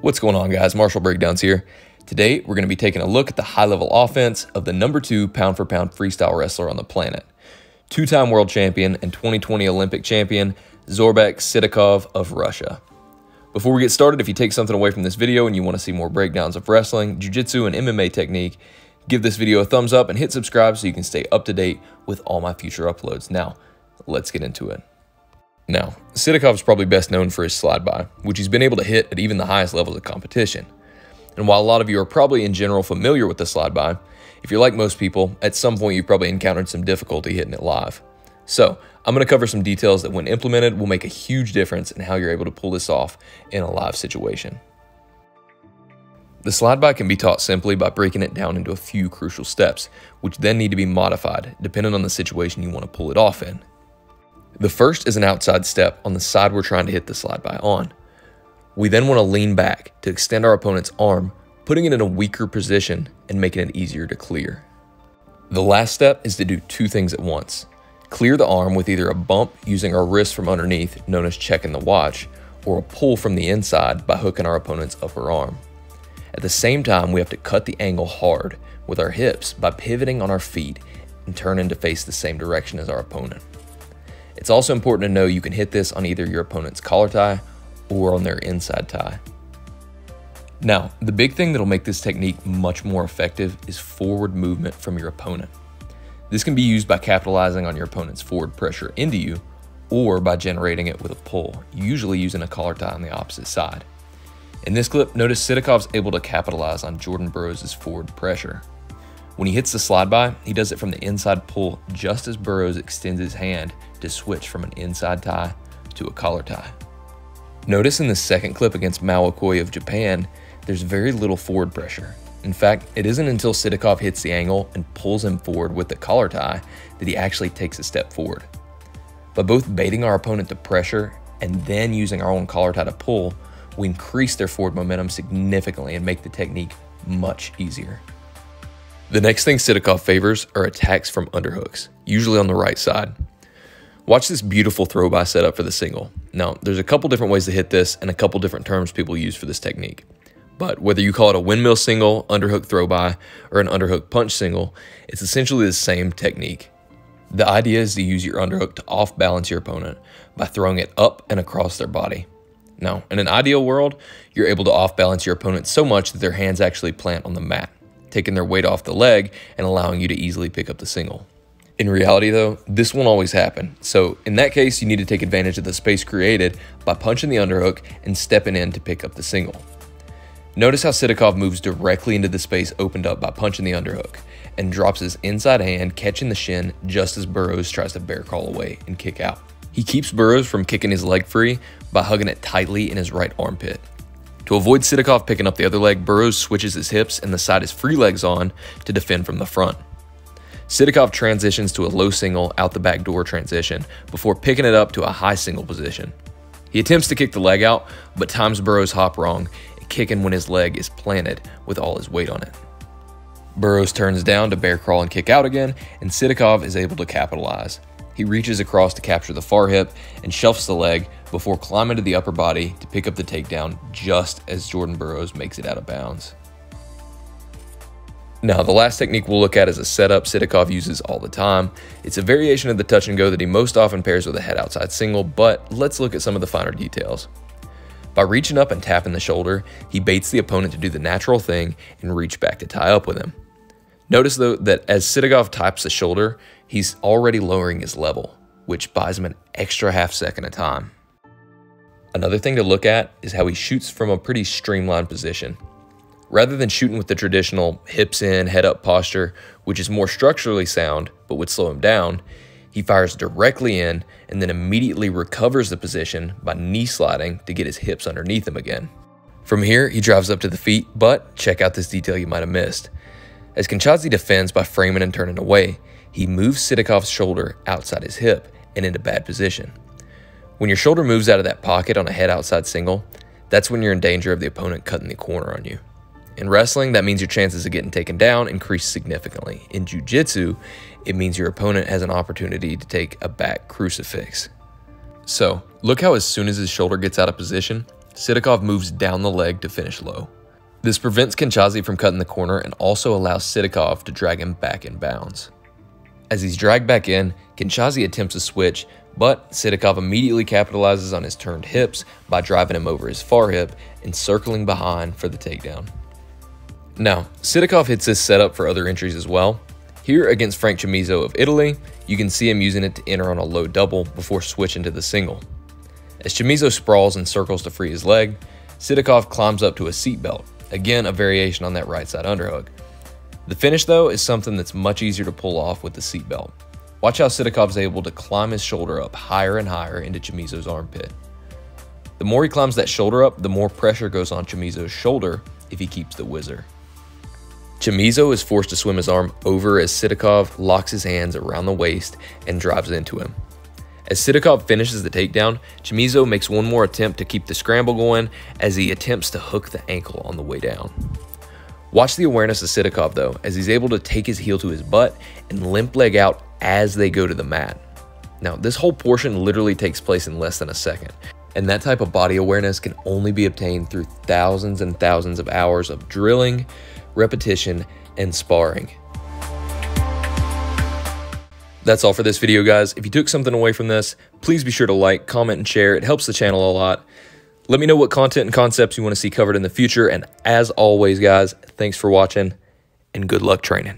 What's going on, guys? Marshall Breakdowns here. Today, we're going to be taking a look at the high-level offense of the number 2 pound-for-pound freestyle wrestler on the planet. Two-time world champion and 2020 Olympic champion, Zaurbek Sidakov of Russia. Before we get started, if you take something away from this video and you want to see more breakdowns of wrestling, jiu-jitsu, and MMA technique, give this video a thumbs up and hit subscribe so you can stay up to date with all my future uploads. Now, let's get into it. Now, Sidakov is probably best known for his slide-by, which he's been able to hit at even the highest levels of competition. And while a lot of you are probably in general familiar with the slide-by, if you're like most people, at some point you've probably encountered some difficulty hitting it live. So, I'm going to cover some details that when implemented will make a huge difference in how you're able to pull this off in a live situation. The slide-by can be taught simply by breaking it down into a few crucial steps, which then need to be modified depending on the situation you want to pull it off in. The first is an outside step on the side we're trying to hit the slide-by on. We then want to lean back to extend our opponent's arm, putting it in a weaker position and making it easier to clear. The last step is to do two things at once. Clear the arm with either a bump using our wrist from underneath, known as checking the watch, or a pull from the inside by hooking our opponent's upper arm. At the same time, we have to cut the angle hard with our hips by pivoting on our feet and turning to face the same direction as our opponent. It's also important to know you can hit this on either your opponent's collar tie or on their inside tie. Now, the big thing that'll make this technique much more effective is forward movement from your opponent. This can be used by capitalizing on your opponent's forward pressure into you or by generating it with a pull, usually using a collar tie on the opposite side. In this clip, notice Sidakov's able to capitalize on Jordan Burroughs' forward pressure. When he hits the slide-by, he does it from the inside pull just as Burroughs extends his hand to switch from an inside tie to a collar tie. Notice in the second clip against Mao Okoye of Japan, there's very little forward pressure. In fact, it isn't until Sidakov hits the angle and pulls him forward with the collar tie that he actually takes a step forward. By both baiting our opponent to pressure and then using our own collar tie to pull, we increase their forward momentum significantly and make the technique much easier. The next thing Sidakov favors are attacks from underhooks, usually on the right side. Watch this beautiful throw-by setup for the single. Now, there's a couple different ways to hit this and a couple different terms people use for this technique. But whether you call it a windmill single, underhook throw-by, or an underhook punch single, it's essentially the same technique. The idea is to use your underhook to off-balance your opponent by throwing it up and across their body. Now, in an ideal world, you're able to off-balance your opponent so much that their hands actually plant on the mat, taking their weight off the leg and allowing you to easily pick up the single. In reality though, this won't always happen. So in that case, you need to take advantage of the space created by punching the underhook and stepping in to pick up the single. Notice how Sidakov moves directly into the space opened up by punching the underhook and drops his inside hand, catching the shin just as Burroughs tries to bear crawl away and kick out. He keeps Burroughs from kicking his leg free by hugging it tightly in his right armpit. To avoid Sidakov picking up the other leg, Burroughs switches his hips and the side his free leg's on to defend from the front. Sidakov transitions to a low single out the back door transition before picking it up to a high single position. He attempts to kick the leg out, but times Burroughs' hop wrong, kicking when his leg is planted with all his weight on it. Burroughs turns down to bear crawl and kick out again, and Sidakov is able to capitalize. He reaches across to capture the far hip and shelves the leg before climbing to the upper body to pick up the takedown just as Jordan Burroughs makes it out of bounds. Now, the last technique we'll look at is a setup Sidakov uses all the time. It's a variation of the touch and go that he most often pairs with a head outside single, but let's look at some of the finer details. By reaching up and tapping the shoulder, he baits the opponent to do the natural thing and reach back to tie up with him. Notice though that as Sidakov taps the shoulder, he's already lowering his level, which buys him an extra half second of time. Another thing to look at is how he shoots from a pretty streamlined position. Rather than shooting with the traditional hips in, head up posture, which is more structurally sound but would slow him down, he fires directly in and then immediately recovers the position by knee sliding to get his hips underneath him again. From here, he drives up to the feet, but check out this detail you might have missed. As Konchadze defends by framing and turning away, he moves Sidakov's shoulder outside his hip and into bad position. When your shoulder moves out of that pocket on a head outside single, that's when you're in danger of the opponent cutting the corner on you. In wrestling, that means your chances of getting taken down increase significantly. In jiu-jitsu, it means your opponent has an opportunity to take a back crucifix. So, look how as soon as his shoulder gets out of position, Sidakov moves down the leg to finish low. This prevents Kinshasa from cutting the corner and also allows Sidakov to drag him back in bounds. As he's dragged back in, Kinshasa attempts a switch, but Sidakov immediately capitalizes on his turned hips by driving him over his far hip and circling behind for the takedown. Now, Sidakov hits this setup for other entries as well. Here against Frank Chamizo of Italy, you can see him using it to enter on a low double before switching to the single. As Chamizo sprawls and circles to free his leg, Sidakov climbs up to a seatbelt, again a variation on that right side underhook. The finish though is something that's much easier to pull off with the seatbelt. Watch how Sidakov is able to climb his shoulder up higher and higher into Chamizo's armpit. The more he climbs that shoulder up, the more pressure goes on Chamizo's shoulder if he keeps the whizzer. Chamizo is forced to swim his arm over as Sidakov locks his hands around the waist and drives into him. As Sidakov finishes the takedown, Chamizo makes one more attempt to keep the scramble going as he attempts to hook the ankle on the way down. Watch the awareness of Sidakov though, as he's able to take his heel to his butt and limp leg out as they go to the mat. Now, this whole portion literally takes place in less than a second, and that type of body awareness can only be obtained through thousands and thousands of hours of drilling, repetition, and sparring. That's all for this video, guys. If you took something away from this, please be sure to like, comment, and share. It helps the channel a lot. Let me know what content and concepts you want to see covered in the future. And as always, guys, thanks for watching and good luck training.